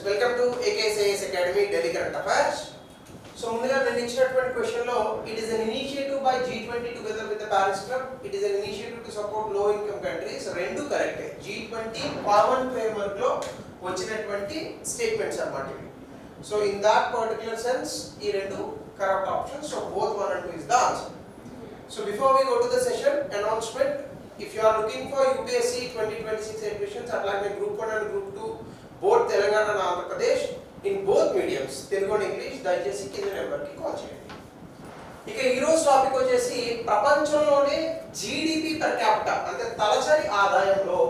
Welcome to AKSIS Academy Delhi Current Affairs. So ముందుగా నేను ఇచ్చినటువంటి క్వశ్చన్ లో it is an initiative by G20 together with the Paris Club. It is an initiative to support low income countries. రెండు కరెక్టే. G20 common framework లో వచ్చినటువంటి statements అన్నమాట ఇవి. So in that particular sense ఈ రెండు correct options. So both 1 and 2 is the answer. So before we go to the session announcement, if you are looking for UPSC 2026 admissions అట్లాగే group 1 and group 2 both Telangana and Andhra Pradesh in both mediums Telugu and English దయచేసి కింద number కి call చేయండి. ఇక ఈ రోజు topic వచ్చేసి ప్రపంచంలోనే జీడిపి పర్ క్యాపిటా అంటే తలసరి ఆదాయంలో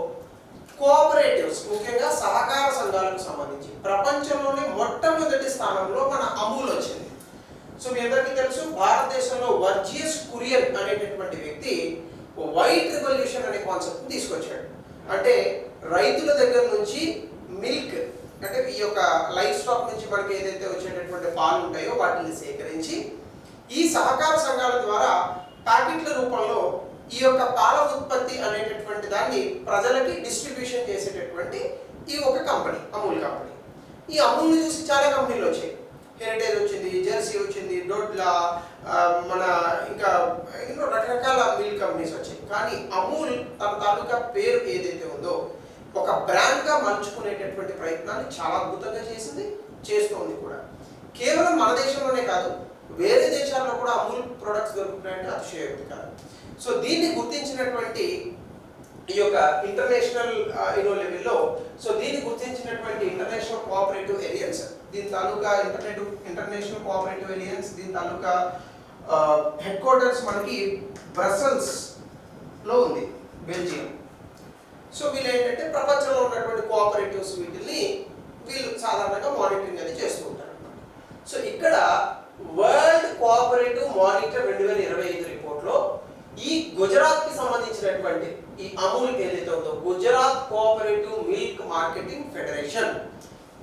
కోఆపరేటివ్స్ ముఖ్యంగా సహకార సంఘాలకు సంబంధించి ప్రపంచంలోనే మొట్టమొదటి స్థానంలో మన అమూల్ వచ్చింది. సో మీ అందరికీ తెలుసు భారతదేశంలో వర్జియస్ కురియన్ అనేటటువంటి వ్యక్తి వైట్ రివల్యూషన్ అనే కాన్సెప్ట్ తీసుకొచ్చాడు. అంటే రైతుల దగ్గర నుంచి మిల్క్ అంటే ఈ యొక్క లైఫ్ స్టాక్ నుంచి మనకి ఏదైతే వచ్చేటటువంటి పాలు ఉంటాయో వాటిని సేకరించి ఈ సహకార సంఘాల ద్వారా ప్యాకెట్ల రూపంలో ఈ యొక్క పాల ఉత్పత్తి అనేటటువంటి దాన్ని ప్రజలకి డిస్ట్రిబ్యూషన్ చేసేటటువంటి ఈ ఒక కంపెనీ అమూల్ కంపెనీ. ఈ అమూల్ని చూసి చాలా కంపెనీలు వచ్చాయి. హెరిటేజ్ వచ్చింది, జెర్సీ వచ్చింది, డోడ్లా, మన ఇంకా ఎన్నో రకరకాల మిల్క్ కంపెనీస్ వచ్చాయి. కానీ అమూల్ తన తాలూకా పేరు ఏదైతే ఉందో ఒక బ్రాండ్గా మలుచుకునేటటువంటి ప్రయత్నాన్ని చాలా అద్భుతంగా చేసింది, చేస్తోంది కూడా. కేవలం మన దేశంలోనే కాదు వేరే దేశాల్లో కూడా అమూల్ ప్రొడక్ట్స్ దొరుకుతున్నాయంటే అతిశయోక్తి కాదు. సో దీన్ని గుర్తించినటువంటి ఈ యొక్క ఇంటర్నేషనల్ లెవెల్లో సో దీన్ని గుర్తించినటువంటి ఇంటర్నేషనల్ కోఆపరేటివ్ ఎలియన్స్ దీని తాలూకా ఇంటర్నేషనల్ కోఆపరేటివ్ ఎలియన్స్ దీని తాలూకా హెడ్ క్వార్టర్స్ మనకి బ్రసెల్స్లో ఉంది, బెల్జియం. సో వీళ్ళు ఏంటంటే ప్రపంచంలో ఉన్నటువంటి కోఆపరేటివ్స్ వీళ్ళు సాధారణంగా మానిటరింగ్ అనేది చేస్తూ ఉంటారు. సో ఇక్కడ వరల్డ్ కోఆపరేటివ్ మానిటర్ 2025 రిపోర్ట్లో ఈ గుజరాత్కి సంబంధించినటువంటి ఈ అమూల్ ఏదైతే ఉందో Gujarat cooperative milk marketing federation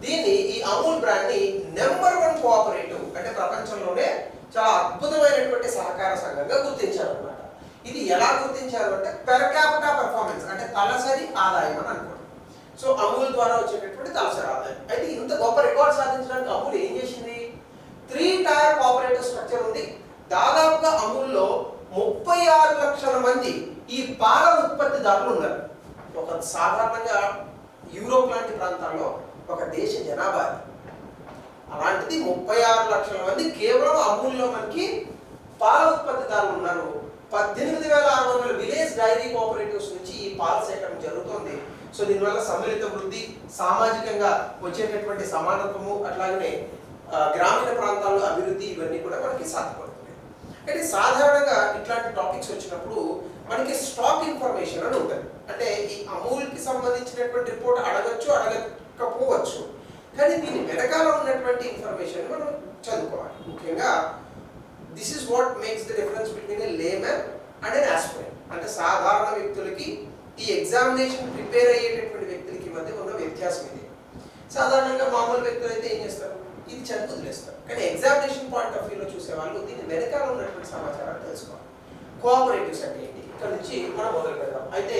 దీన్ని ఈ అమూల్ బ్రాండ్ని నెంబర్ 1 కోఆపరేటివ్ అంటే ప్రపంచంలోనే చాలా అద్భుతమైనటువంటి సహకార సంఘంగా గుర్తించారన్నమాట. ఇది ఎలా గుర్తించారు అంటే పెర్ క్యాపిటా పర్ఫార్మెన్స్ అంటే తలసరి ఆదాయం అని అనుకోండి. సో అమూల్ ద్వారా వచ్చేటటువంటి తలసరి ఆదాయం. అయితే ఇంత గొప్ప రికార్డ్ సాధించడానికి అమూల్ ఏం చేసింది? 3 టైర్ కోఆపరేటివ్ స్ట్రక్చర్ ఉంది. దాదాపుగా అమూల్లో 36 లక్షల మంది ఈ పాల ఉత్పత్తిదారులు ఉన్నారు. ఒక సాధారణంగా యూరోప్ లాంటి ప్రాంతాల్లో ఒక దేశ జనాభా అలాంటిది 36 లక్షల మంది కేవలం అమూల్లో మనకి పాల ఉత్పత్తిదారులు ఉన్నారు. 18,600 విలేజ్ డైరీ కోఆపరేటివ్స్ నుంచి ఈ పాల సేకరణ జరుగుతుంది. సో దీనివల్ల సమ్మిళిత వృద్ధి, సామాజికంగా వచ్చేటటువంటి సమానత్వము, అట్లాగనే గ్రామీణ ప్రాంతాల్లో అభివృద్ధి ఇవన్నీ కూడా మనకి సాధ్యపడుతున్నాయి. అయితే సాధారణంగా ఇట్లాంటి టాపిక్స్ వచ్చినప్పుడు మనకి స్టాక్ ఇన్ఫర్మేషన్ అని ఉంటుంది. అంటే ఈ అమూల్కి సంబంధించినటువంటి రిపోర్ట్ అడగచ్చు, అడగకపోవచ్చు. కానీ దీని వెనకాల ఉన్నటువంటి ఇన్ఫర్మేషన్ మనం చదువుకోవాలి. ముఖ్యంగా this is what makes the difference between a layman and an aspirant. అంటే సాధారణ వ్యక్తులకి ఈ ఎగ్జామినేషన్ ప్రిపేర్ అయ్యేటటువంటి వ్యక్తులకి మధ్య ఉన్న వ్యత్యాసం ఇది. సాధారణంగా మామూలు వ్యక్తులు అయితే ఏం చేస్తారు? ఇది చదివి వదిలేస్తారు. కానీ ఎగ్జామినేషన్ పాయింట్ ఆఫ్ వ్యూలో చూసేవాళ్ళు దీని వెనకాల ఉన్నటువంటి సమాచారాన్ని తెలుసుకోవాలి. కోఆపరేటివ్స్ అంటే ఏంటి? ఇక్కడ నుంచి మనం మొదలు పెడదాం. అయితే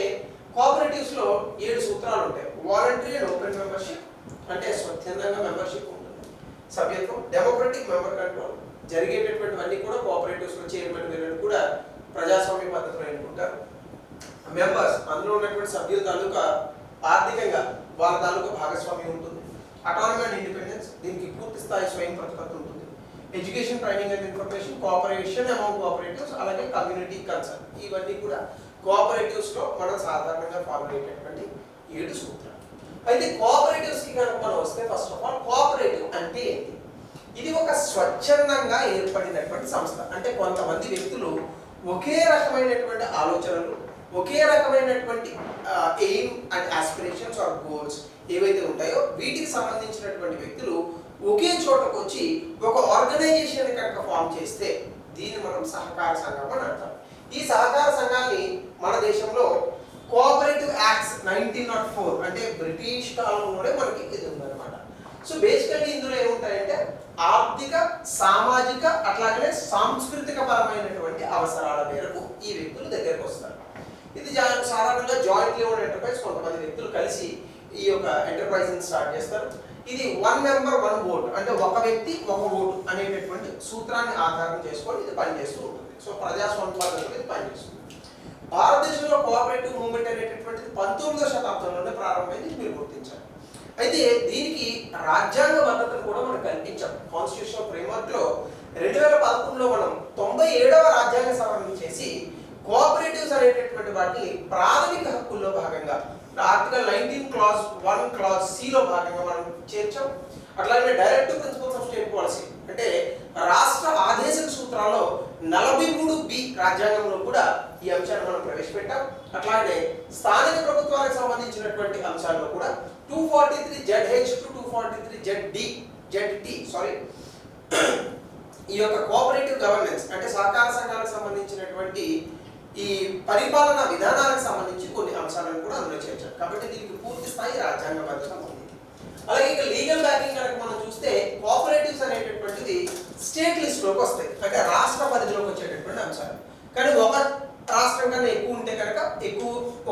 కోఆపరేటివ్స్లో 7 సూత్రాలు ఉంటాయి. వాలంటరీ అండ్ ఓపెన్ మెంబర్షిప్ అంటే స్వచ్ఛందంగా మెంబర్షిప్ ఉంటుంది. సభ్యత్వం, డెమోక్రటిక్ మెంబర్ కంట్రోల్, జరిగేటటువంటివన్నీ కూడా కోఆపరేటివ్స్లో చైర్మన్ వీళ్ళని కూడా ప్రజాస్వామ్య పద్ధతిలో ఎన్నుకుంటారు. మెంబర్స్ అందులో ఉన్నటువంటి సభ్యుల తాలూకా ఆర్థికంగా వాళ్ళ తాలూకా భాగస్వామ్యం ఉంటుంది. అటానమీ అండ్ ఇండిపెండెన్స్ దీనికి పూర్తి స్థాయి స్వయం ప్రతిపత్తి ఉంటుంది. Education, training and information, cooperation amount cooperatives, అలాగే కమ్యూనిటీ కన్సర్న్ ఇవన్నీ కూడా కోఆపరేటివ్స్లో మనం సాధారణంగా ఫాలో అయ్యేటటువంటి 7 సూత్రాలు. అయితే కోఆపరేటివ్స్కి కనుక మనం వస్తే ఫస్ట్ ఆఫ్ ఆల్ కోఆపరేటివ్ అంటే ఏంటి? ఇది ఒక స్వచ్ఛందంగా ఏర్పడినటువంటి సంస్థ. అంటే కొంతమంది వ్యక్తులు ఒకే రకమైనటువంటి ఆలోచనలు, ఒకే రకమైనటువంటి aim and aspirations or goals ఏవైతే ఉంటాయో వీటికి సంబంధించినటువంటి వ్యక్తులు ఒకే చోటకు వచ్చి ఒక ఆర్గనైజేషన్ కనుక ఫామ్ చేస్తే దీన్ని మనం సహకార సంఘం అని అంటాం. ఈ సహకార సంఘాన్ని మన దేశంలో కోఆపరేటివ్ యాక్ట్స్ 1904 అంటే బ్రిటిష్ కాలంలోనే మనకి ఇది ఉందన్నమాట. సో బేసికల్లీ ఇందులో ఏముంటాయంటే ఆర్థిక, సామాజిక, అట్లాగనే సాంస్కృతిక పరమైనటువంటి అవసరాల మేరకు ఈ వ్యక్తులు దగ్గరకు వస్తారు. ఇది సాధారణంగా జాయింట్ లెవెల్ ఎంటర్ప్రైజ్ కొంతమంది వ్యక్తులు కలిసి ఈ యొక్క ఎంటర్ప్రైజ్ని స్టార్ట్ చేస్తారు. ఇది 1 మెంబర్ 1 ఓట్, అంటే ఒక వ్యక్తి ఒక ఓటు అనేటటువంటి సూత్రాన్ని ఆధారం చేసుకొని ఇది పనిచేస్తూ ఉంటుంది. సో ప్రజాస్వామ్య పద్ధతిలో ఇది పనిచేస్తుంది. భారతదేశంలో కోఆపరేటివ్ మూవ్మెంట్ అనేటటువంటిది 19వ శతాబ్దంలోనే ప్రారంభమైంది, మీరు గుర్తించాలి. అయితే దీనికి రాజ్యాంగ భద్రతను కూడా మనం కల్పించాం. కాన్స్టిట్యూషనల్ ఫ్రేమ్వర్క్ లో 2011లో మనం 97వ రాజ్యాంగ సవరణ చేసి కోఆపరేటివ్స్ అనేటటువంటి వాటిని ప్రాథమిక హక్కుల్లో భాగంగా ఆర్టికల్ 19 క్లాజ్ 1 క్లాజ్ సి లో భాగంగా మనం చేర్చాం. అట్లాగే directive principles of state policy అంటే రాష్ట్ర ఆదేశక సూత్రాల్లో 43B రాజ్యాంగంలో కూడా ఈ అంశాన్ని మనం ప్రవేశపెట్టాం. అట్లాగే స్థానిక ప్రభుత్వాలకు సంబంధించినటువంటి అంశాల్లో కూడా 243ZH టు 243ZD ఈ యొక్క కోఆపరేటివ్ గవర్నెన్స్ అంటే సహకార సంఘాలకు సంబంధించినటువంటి ఈ పరిపాలన విధానాలకు సంబంధించి కొన్ని అంశాలను కూడా అందులో చేర్చారు. కాబట్టి దీనికి పూర్తి స్థాయి రాజ్యాంగ భద్రత ఉంది. అలాగే ఇక లీగల్ బ్యాకింగ్ కనుక మనం చూస్తే కోఆపరేటివ్స్ అనేటటువంటిది స్టేట్ లిస్ట్లోకి వస్తాయి, అంటే రాష్ట్ర పరిధిలోకి వచ్చేటటువంటి అంశాలు. కానీ ఒక రాష్ట్రం కన్నా ఎక్కువ ఉంటే కనుక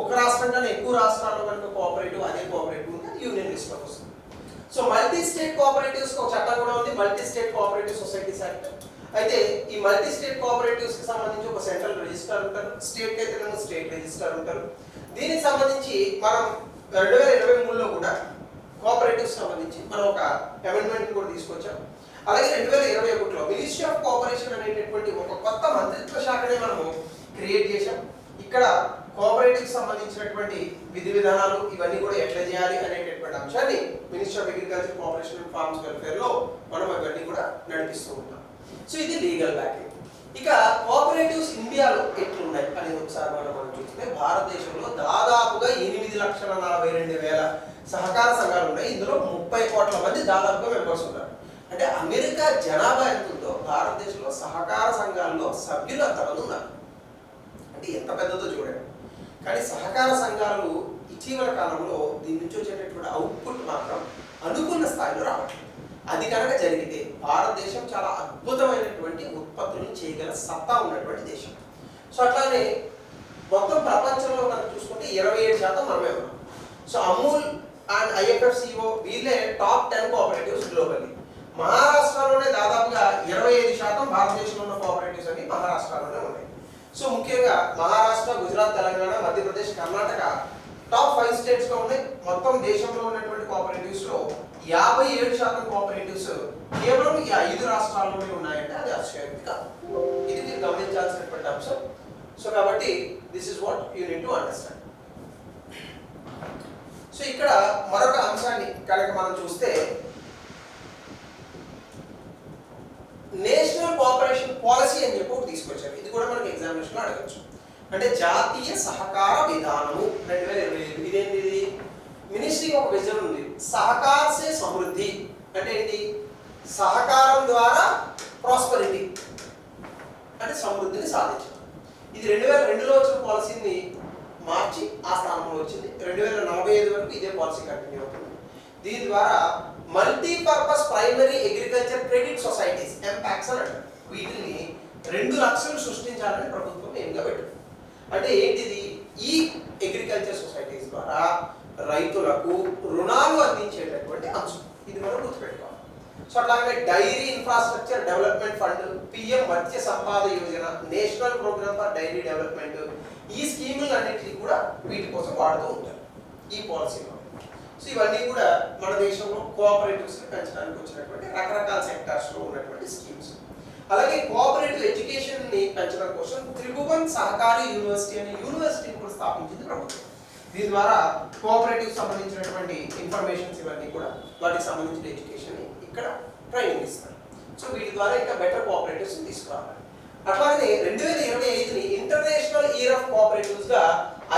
ఒక రాష్ట్రం కన్నా ఎక్కువ రాష్ట్రాల్లో కనుక కోఆపరేటివ్ అదే కోఆపరేటివ్ ఉంటే యూనియన్ లిస్ట్లోకి వస్తుంది. సో మల్టీ స్టేట్ కోఆపరేటివ్స్ ఒక చట్టం కూడా ఉంది, multi state cooperative societies act. అయితే ఈ మల్టీ స్టేట్ కోఆపరేటివ్స్ కి సంబంధించి ఒక సెంట్రల్ రిజిస్టర్ ఉంటారు, స్టేట్ అయితే స్టేట్ రిజిస్టర్ ఉంటారు. దీనికి సంబంధించి మనం 2023లో కూడా కోఆపరేటివ్స్ సంబంధించి మనం ఒక అమెండ్మెంట్ కూడా తీసుకొచ్చాం. అలాగే 2021లో మినిస్ట్రీ ఆఫ్ కోఆపరేషన్ అనేటటువంటి ఒక కొత్త మంత్రిత్వ శాఖనే మనము క్రియేట్ చేశాం. ఇక్కడ కోఆపరేటివ్ సంబంధించినటువంటి విధి విధానాలు ఇవన్నీ కూడా ఎట్లా చేయాలి అనేటటువంటి అంశాన్ని ministry of agriculture, cooperation and farms welfare లో మనం ఇవన్నీ కూడా నడిపిస్తూ ఉంటాం. సో ఇది లీగల్ బ్యాకింగ్. ఇక కోఆపరేటివ్స్ ఇండియాలో ఎట్లున్నాయి అనేది ఒకసారి మనం చూస్తే భారతదేశంలో దాదాపుగా 8,42,000 సహకార సంఘాలు ఉన్నాయి. ఇందులో 30 కోట్ల మంది దాదాపుగా మెంబర్స్ ఉన్నారు. అంటే అమెరికా జనాభా ఎంత ఉందో భారతదేశంలో సహకార సంఘాల్లో సభ్యులు అంతమంది ఉన్నారు. అంటే ఎంత పెద్దదో చూడండి. కానీ సహకార సంఘాలు ఇటీవల కాలంలో దీని నుంచి వచ్చేటటువంటి అవుట్పుట్ మాత్రం అనుకున్న స్థాయిలో రావట్లేదు. అది కనుక జరిగితే భారతదేశం చాలా అద్భుతమైనటువంటి ఉత్పత్తులను చేయగల సత్తా ఉన్నటువంటి దేశం. సో అట్లానే మొత్తం ప్రపంచంలో కనుక చూసుకుంటే 27% మనమే ఉన్నాం. సో అమూల్ అండ్ IFFCO వీళ్ళే టాప్ 10 కోఆపరేటివ్స్ గ్లోబల్లీ. మహారాష్ట్రలోనే దాదాపుగా 25% భారతదేశంలో ఉన్న కోఆపరేటివ్స్ అన్ని మహారాష్ట్రలోనే ఉన్నాయి. సో ముఖ్యంగా మహారాష్ట్ర, గుజరాత్, తెలంగాణ, మధ్యప్రదేశ్, కర్ణాటక టాప్ 5 స్టేట్స్ గా ఉన్నాయి. మొత్తం దేశంలో ఉన్నటువంటి కోఆపరేటివ్స్ లో 57% కోఆపరేటివ్స్ కేవలం ఈ 5 రాష్ట్రాల్లోనే ఉన్నాయంటే అది అతిశయోక్తి కాదు. ఇది మీరు గమనించాల్సినటువంటి అంశం. సో కాబట్టి this is what you need to understand. So ఇక్కడ మరొక అంశాన్ని కనుక మనం చూస్తే నేషనల్ కోఆపరేషన్ పాలసీ అని చెప్పి ఒకటి తీసుకొచ్చారు. ఇది కూడా మనకి ఎగ్జామినేషన్ లో అడగచ్చు. అంటే జాతీయ సహకార విధానము 2025. ఇదేంటిది? మినిస్ట్రీకి ఒక విజన్ ఉంది, సహకార సే సమృద్ధి. అంటే ఏంటి? సహకారం ద్వారా ప్రాస్పరిటీ, అంటే సమృద్ధిని సాధించడం. ఇది 2002లో వచ్చిన పాలసీని మార్చి ఆ స్థానంలో వచ్చింది. 2045 వరకు ఇదే పాలసీ కంటిన్యూ అవుతుంది. దీని ద్వారా multipurpose primary agriculture credit societies MPACS అని అంటారు. వీటిని 2 లక్షలు సృష్టించాలని ప్రభుత్వం ఏంగా పెట్టింది. అంటే ఏంటిది? ఈ అగ్రికల్చర్ సొసైటీస్ ద్వారా రైతులకు రుణాలు అందించేటటువంటి అంశం. ఇది మనం గుర్తుపెట్టుకోవాలి. సో అట్లాగే dairy infrastructure development fund, PM Matsya Sampada Yojana, national programme for dairy development, ఈ స్కీములు అన్నింటినీ కూడా వీటి కోసం వాడుతూ ఉంటారు ఈ పాలసీలో. సో ఇవన్నీ కూడా మన దేశంలో కోఆపరేటివ్స్ పెంచడానికి వచ్చినటువంటి రకరకాల సెక్టార్స్ లో ఉన్నటువంటి స్కీమ్స్. అలాగే కోఆపరేటివ్ ఎడ్యుకేషన్ ని పెంచడం కోసం త్రిభువన్ సహకారి యూనివర్సిటీ అనే యూనివర్సిటీని కూడా స్థాపించింది ప్రభుత్వం. దీని ద్వారా కోఆపరేటివ్ సంబంధించినటువంటి ఇన్ఫర్మేషన్స్ ఇవన్నీ కూడా వాటికి సంబంధించిన ఎడ్యుకేషన్ ని ఇక్కడ ట్రైనింగ్ ఇస్తారు. సో వీటి ద్వారా ఇంకా బెటర్ కోఆపరేటివ్స్ తీసుకురావాలి. అట్లాగే 2025ని ఇంటర్నేషనల్ ఇయర్ ఆఫ్ కోఆపరేటివ్స్ గా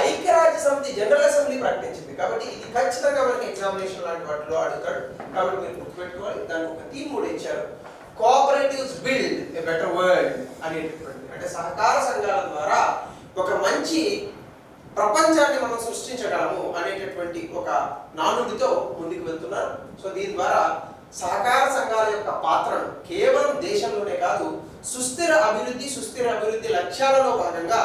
ఐక్యరాజ్య సమితి జనరల్ అసెంబ్లీ ప్రకటించింది. కాబట్టి ఇది ఖచ్చితంగా మనకి ఎగ్జామినేషన్ లాంటి వాటిలో అడుగుతాడు. కాబట్టి మీరు గుర్తుపెట్టుకోవాలి. దానికి ఒక థీమ్ కూడా ఇచ్చారు, cooperatives build a better world అనేటటువంటి. అంటే సహకార సంఘాల ద్వారా ఒక మంచి ప్రపంచాన్ని మనం సృష్టించగలము అనేటటువంటి ఒక నానుడితో ముందుకు వెళ్తున్నారు. సో దీని ద్వారా సహకార సంఘాల యొక్క పాత్రను కేవలం దేశంలోనే కాదు, సుస్థిర అభివృద్ధి లక్ష్యాలలో భాగంగా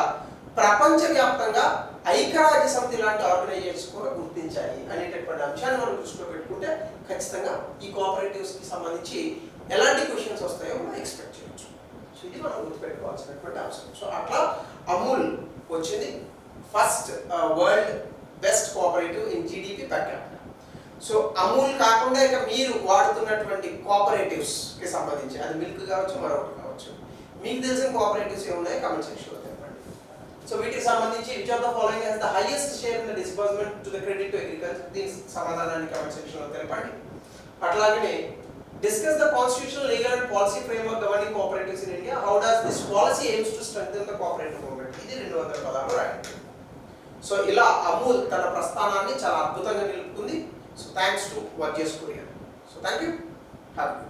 ప్రపంచవ్యాప్తంగా ఐక్యరాజ్య సమితి లాంటి ఆర్గనైజేషన్స్ కూడా గుర్తించాయి అనేటటువంటి అంశాన్ని మనం దృష్టిలో పెట్టుకుంటే ఖచ్చితంగా ఈ కోఆపరేటివ్స్కి సంబంధించి ఎలాంటి క్వశ్చన్స్ వస్తాయో మనం ఎక్స్పెక్ట్ చేయొచ్చు. సో ఇది మనం గుర్తుపెట్టుకోవాల్సినటువంటి అంశం. సో అట్లా అమూల్ వచ్చింది first world best cooperative in GDP per capital. So Amul కాకుండా ఇక మీరు వాడుతున్నటువంటి కోఆపరేటివ్స్కి సంబంధించి అది మిల్క్ కావచ్చు మరొకటి కావచ్చు, మీకు తెలిసిన కోఆపరేటివ్స్ ఏమున్నాయో కామెంట్ సెక్షన్లో తెలపండి. సో వీటికి సంబంధించి which of the following has the highest share in the disbursement to the credit to agriculture, దీని సమాధానాన్ని కామెంట్ సెక్షన్లో తెలపండి. అట్లాగనే discuss the constitutional, legal and policy framework governing cooperatives in India. How does this policy aims to strengthen the cooperative movement? ఇది 200 పదాలు రాయండి. So ఇలా అమూల్ తన ప్రస్థానాన్ని చాలా అద్భుతంగా నిలుపుకుంది. సో థ్యాంక్స్ టు వర్జెస్ Korea. So thank you. Happy